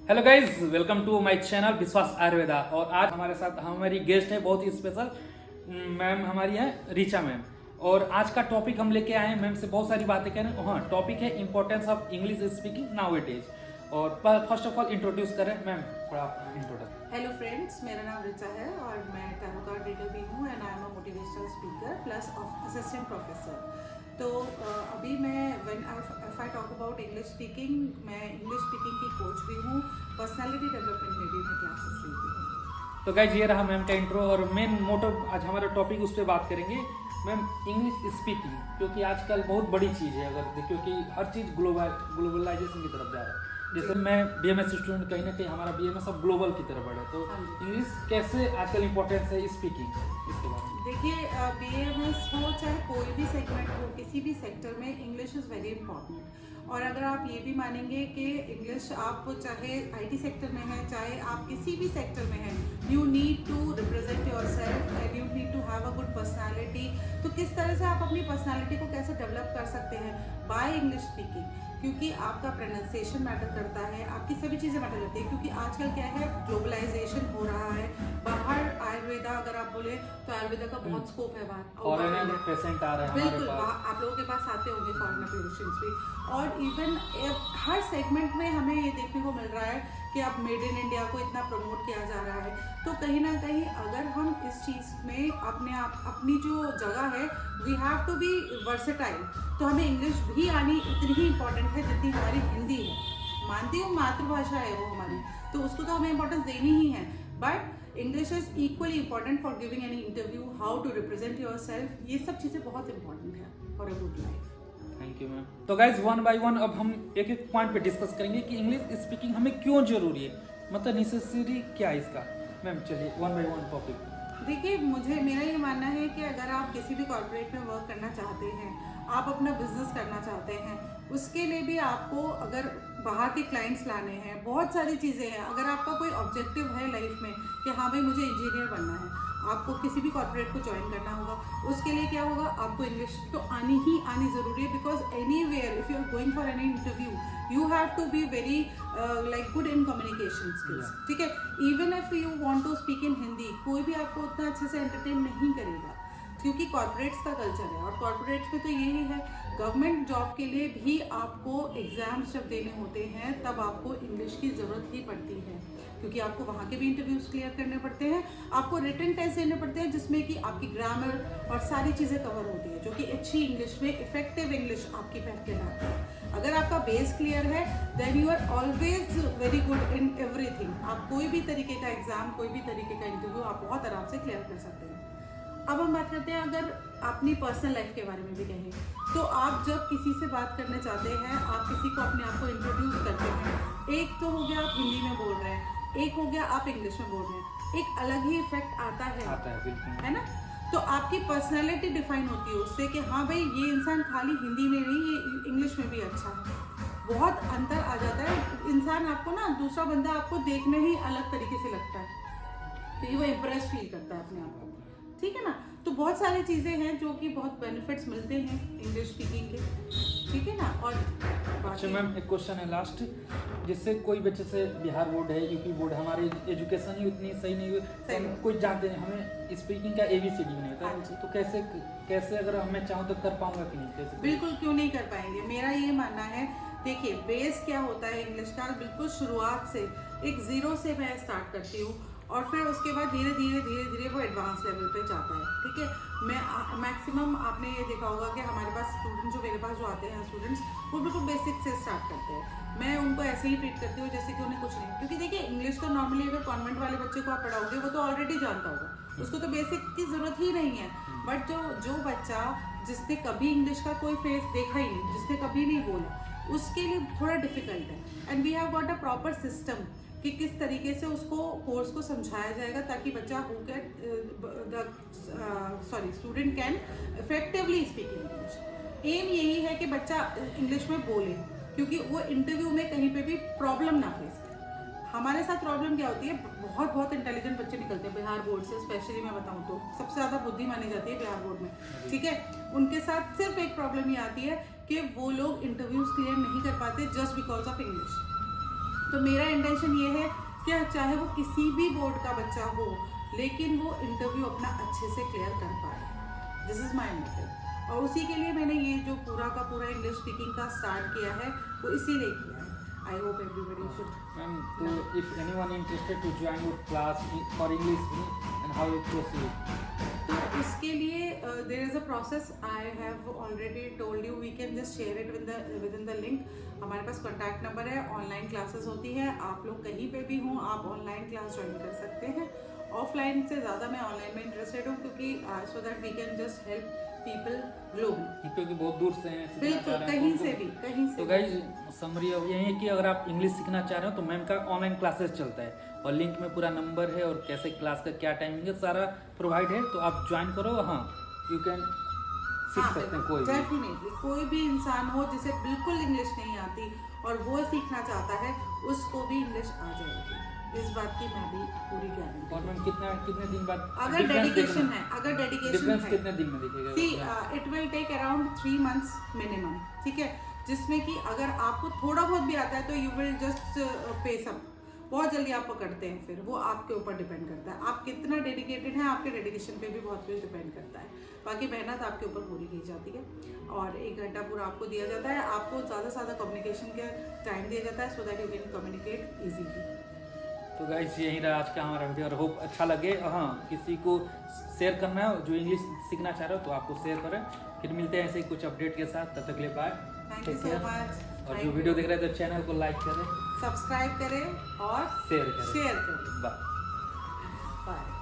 Hello guys, welcome to my channel Vishwas Ayurveda. और आज हमारे साथ हमारी गेस्ट है बहुत ही स्पेशल मैम, हमारी है रीचा मैम। और आज का टॉपिक हम लेके आए हैं, मैम से बहुत सारी बातें करें। हाँ, टॉपिक है importance of English speaking now it is. और फर्स्ट ऑफ ऑल इंट्रोड्यूस करें मैम, थोड़ा इंट्रोडक्शन। हेलो फ्रेंड्स, मेरा नाम ऋचा है और मैं टैरो कार्ड रीडर भी हूँ and I am a motivational speaker plus assistant professor. तो अभी मैं if I talk about English speaking, मैं इंग्लिश स्पीकिंग की कोच भी हूँ, पर्सनालिटी डेवलपमेंट में भी मैं क्लासेस लेती हूँ। तो गाइज ये रहा मैम का इंट्रो और मेन मोटो आज हमारा टॉपिक उस पर बात करेंगे मैम, इंग्लिश स्पीकिंग। क्योंकि आजकल बहुत बड़ी चीज़ है, अगर क्योंकि हर चीज़ ग्लोबलाइजेशन की तरफ जा रहा है। जैसे मैं बीएमएस स्टूडेंट, कहीं ना कहीं हमारा बीएमएस अब ग्लोबल की तरफ बढ़े, तो इंग्लिश कैसे आजकल इम्पोर्टेंस है स्पीकिंग, इसके बारे में। देखिए, बीएमएस हो चाहे कोई भी सेगमेंट हो, किसी भी सेक्टर में इंग्लिश इज़ वेरी इंपॉर्टेंट। और अगर आप ये भी मानेंगे कि इंग्लिश आप चाहे आईटी सेक्टर में है, चाहे आप किसी भी सेक्टर में हैं, you need to represent yourself and you need to have a good personality. तो किस तरह से आप अपनी पर्सनालिटी को कैसे डेवलप कर सकते हैं? By English speaking. क्योंकि आपका प्रोनाउंसिएशन मैटर करता है, आपकी सभी चीज़ें मैटर करती है। क्योंकि आजकल क्या है, ग्लोबलाइजेशन हो रहा है। बाहर आयुर्वेदा अगर आप बोले तो आयुर्वेदा का बहुत स्कोप है बाहर। और पेशेंट आ रहे हैं बिल्कुल, आप लोगों के पास आते होंगे फॉरेनर पेशेंट्स भी। और इवन हर सेगमेंट में हमें ये देखने को मिल रहा है कि अब मेड इन इंडिया को इतना प्रमोट किया जा रहा है। तो कहीं ना कहीं अगर हम इस चीज़ में अपनी जो जगह है, we have to be versatile. तो हमें इंग्लिश भी आनी उतनी ही इम्पोर्टेंट है जितनी हमारी हिंदी है। मानती हूँ मातृभाषा है वो हमारी, तो उसको तो हमें इम्पोर्टेंस देनी ही है। But English is equally important for giving any interview, how to represent your self. ये सब चीज़ें बहुत इंपॉर्टेंट है for a good life. Thank you ma'am. तो गाइज वन बाय वन अब हम एक एक पॉइंट पे डिस्कस करेंगे कि इंग्लिश स्पीकिंग हमें क्यों जरूरी है, मतलब नेसेसरी क्या है इसका। मैम चलिए वन बाय वन टॉपिक। देखिए, मेरा ये मानना है कि अगर आप किसी भी कॉर्पोरेट में वर्क करना चाहते हैं, आप अपना बिजनेस करना चाहते हैं, उसके लिए भी आपको अगर बाहर के क्लाइंट्स लाने हैं, बहुत सारी चीज़ें हैं। अगर आपका कोई ऑब्जेक्टिव है लाइफ में कि हाँ भाई मुझे इंजीनियर बनना है, आपको किसी भी कॉर्पोरेट को ज्वाइन करना होगा, उसके लिए क्या होगा, आपको इंग्लिश तो आनी ही आनी ज़रूरी है। Because anywhere if you are going for any interview, you have to be very like good in communication skills. ठीक है, even if you want to speak in Hindi, कोई भी आपको उतना अच्छे से एंटरटेन नहीं करेगा, क्योंकि कॉर्पोरेट्स का कल्चर है। और कॉर्पोरेट्स में तो यही है, गवर्नमेंट जॉब के लिए भी आपको एग्जाम्स जब देने होते हैं तब आपको इंग्लिश की ज़रूरत ही पड़ती है, क्योंकि आपको वहाँ के भी इंटरव्यूज़ क्लियर करने पड़ते हैं, आपको रिटन टेस्ट देने पड़ते हैं जिसमें कि आपकी ग्रामर और सारी चीज़ें कवर होती है, जो कि अच्छी इंग्लिश में इफेक्टिव इंग्लिश आपकी कहलाती है। अगर आपका बेस क्लियर है then you are always very good in everything. आप कोई भी तरीके का एग्जाम, कोई भी तरीके का इंटरव्यू आप बहुत आराम से क्लियर कर सकते हैं। अब हम बात करते हैं, अगर अपनी पर्सनल लाइफ के बारे में भी कहें, तो आप जब किसी से बात करने चाहते हैं, आप किसी को अपने आप को इंट्रोड्यूस करते हैं, एक तो हो गया आप हिंदी में बोल रहे हैं, एक हो गया आप इंग्लिश में बोल रहे हैं, एक अलग ही इफेक्ट आता है, है ना। तो आपकी पर्सनैलिटी डिफाइन होती है उससे कि हाँ भाई ये इंसान खाली हिंदी में नहीं, ये इंग्लिश में भी अच्छा है। बहुत अंतर आ जाता है। इंसान आपको ना, दूसरा बंदा आपको देखने ही अलग तरीके से लगता है, तो वो इम्प्रेस फील करता है अपने आप को। ठीक है ना। तो बहुत सारी चीज़ें हैं जो कि बहुत बेनिफिट्स मिलते हैं इंग्लिश स्पीकिंग के। ठीक है ना। और अच्छा मैम, एक क्वेश्चन है लास्ट, जिससे कोई बच्चे से बिहार बोर्ड है, यूपी बोर्ड, हमारी एजुकेशन ही उतनी सही नहीं हुई, तो हम कुछ जानते हैं, हमें स्पीकिंग का ABCD नहीं होता, तो कैसे अगर हमें चाहूँ तो कर पाऊंगा कि नहीं, कैसे? बिल्कुल क्यों नहीं कर पाएंगे। मेरा ये मानना है, देखिए बेस क्या होता है इंग्लिश का, बिल्कुल शुरुआत से एक ज़ीरो से मैं स्टार्ट करती हूँ और फिर उसके बाद धीरे धीरे वो एडवांस लेवल पे जाता है। ठीक है। मैं मैक्सिमम आपने ये देखा होगा कि हमारे पास स्टूडेंट जो मेरे पास जो आते हैं स्टूडेंट्स, वो बिल्कुल बेसिक से स्टार्ट करते हैं। मैं उनको ऐसे ही ट्रीट करती हूँ जैसे कि उन्हें कुछ नहीं, क्योंकि देखिए इंग्लिश तो नॉर्मली अगर कॉन्वेंट वाले बच्चे को आप पढ़ाओगे वो तो ऑलरेडी जानता होगा, उसको तो बेसिक की ज़रूरत ही नहीं है। बट जो बच्चा जिसने कभी इंग्लिश का कोई फेस देखा ही नहीं, जिसने कभी नहीं बोला, उसके लिए थोड़ा डिफिकल्ट है। And we have got a proper system कि किस तरीके से उसको कोर्स को समझाया जाएगा ताकि बच्चा student can effectively speak English. Aim यही है कि बच्चा इंग्लिश में बोले, क्योंकि वो इंटरव्यू में कहीं पे भी प्रॉब्लम ना फेस करे। हमारे साथ प्रॉब्लम क्या होती है, बहुत इंटेलिजेंट बच्चे निकलते हैं बिहार बोर्ड से, स्पेशली मैं बताऊं तो सबसे ज़्यादा बुद्धि मानी जाती है बिहार बोर्ड में। ठीक है। उनके साथ सिर्फ एक प्रॉब्लम ये आती है कि वो लोग इंटरव्यूज क्लियर नहीं कर पाते जस्ट बिकॉज ऑफ इंग्लिश। तो मेरा इंटेंशन ये है कि चाहे वो किसी भी बोर्ड का बच्चा हो, लेकिन वो इंटरव्यू अपना अच्छे से क्लियर कर पाए। This is my motive. और उसी के लिए मैंने ये जो पूरा का पूरा इंग्लिश स्पीकिंग का स्टार्ट किया है, वो इसीलिए किया है। I hope everybody should. Ma'am, तो if anyone interested to join your class for English and how it proceed, तो इसके लिए there is a process. I have already told you, we can just share it with in the link. हमारे पास contact number है, online classes होती है, आप लोग कहीं पे भी हों आप ऑनलाइन क्लास ज्वाइन कर सकते हैं। ऑफलाइन से ज़्यादा मैं ऑनलाइन में इंटरेस्टेड हूँ, क्योंकि so that we can just help people globally, क्योंकि बहुत दूर से हैं, बिल्कुल कहीं से भी, कहीं से तो गाइज समरी अब यही है कि अगर आप इंग्लिश सीखना चाह रहे हो तो मैम का ऑनलाइन क्लासेस चलता है, और लिंक में पूरा नंबर है और कैसे क्लास का क्या टाइमिंग है सारा प्रोवाइड है, तो आप ज्वाइन करो। हाँ, यू कैन सीख सकते हैं कोई भी। डेफिनेटली कोई भी इंसान हो जिसे बिल्कुल इंग्लिश नहीं आती और वो सीखना चाहता है, उसको भी इंग्लिश आ जाएगी, इस बात की मैं भी पूरी गारंटी। और मैम कितने दिन बाद अगर डेडिकेशन है, अगर डेडिकेशन डिफरेंस है, कितने दिन में दिखेगा? See it will take around 3 months minimum, ठीक है, जिसमें कि अगर आपको थोड़ा बहुत भी आता है तो you will just pace up, बहुत जल्दी आप पकड़ते हैं, फिर वो आपके ऊपर डिपेंड करता है, आप कितना डेडिकेटेड हैं, आपके डेडिकेशन पे भी बहुत कुछ डिपेंड करता है। बाकी मेहनत आपके ऊपर पूरी की जाती है, और 1 घंटा पूरा आपको दिया जाता है, आपको ज़्यादा से ज़्यादा कम्युनिकेशन के टाइम दिया जाता है, so that you can communicate easily. तो गाइस यही रहा आज का हमारा वीडियो, और होप अच्छा लगे। हाँ, किसी को शेयर करना है जो इंग्लिश सीखना चाह रहे हो तो आपको शेयर करें। फिर मिलते हैं ऐसे ही कुछ अपडेट के साथ, तब तक के लिए bye, thank you so much. और जो वीडियो देख रहे हैं तो चैनल को लाइक करें, सब्सक्राइब करें और शेयर करें। शेयर करें। बाय। बाय।